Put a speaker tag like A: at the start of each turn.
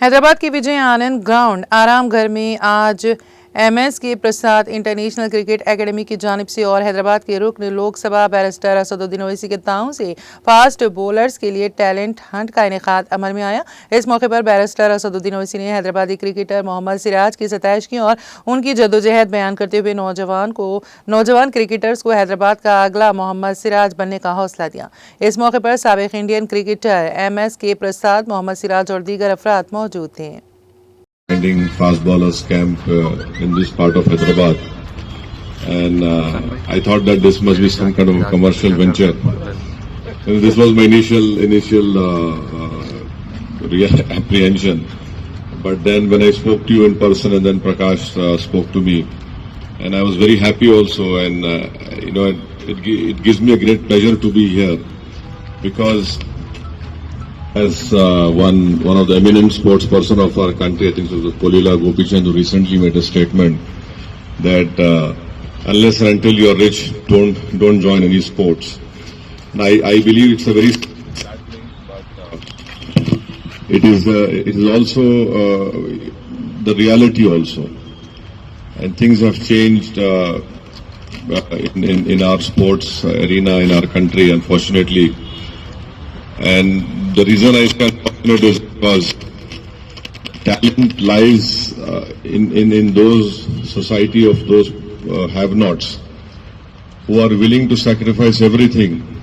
A: हैदराबाद के विजय आनंद ग्राउंड आराम घर में आज एमएस के प्रसाद इंटरनेशनल क्रिकेट एकेडमी की जानिब से और हैदराबाद के रुकन लोकसभा बैरिस्टर असदुद्दीन ओवैसी के ताउन से फास्ट बॉलर्स के लिए टैलेंट हंट का इनेकाद अमल में आया। इस मौके पर बैरिस्टर असदुद्दीन ओवैसी ने हैदराबादी क्रिकेटर मोहम्मद सिराज की सताइश की और उनकी जद्दोजहद बयान करते हुए नौजवान क्रिकेटर्स को हैदराबाद का अगला मोहम्मद सिराज बनने का हौसला दिया। इस मौके पर साबिक इंडियन क्रिकेटर एमएस के प्रसाद, मोहम्मद सिराज और दीगर अफराद मौजूद थे।
B: Finding fast bowlers camp in this part of Hyderabad, and I thought that this must be some kind of a commercial venture. And this was my initial apprehension, but then when I spoke to you in person, and then Prakash spoke to me, and I was very happy also, and it gives me a great pleasure to be here because. As one of the eminent sports person of our country, I think it was Polila Gopichand, who recently made a statement that unless and until you are rich, don't join any sports. And I believe it's a very sad thing, but it is also the reality also, and things have changed in our sports arena in our country, unfortunately. And the reason I say unfortunate is because talent lies in those society of those have-nots who are willing to sacrifice everything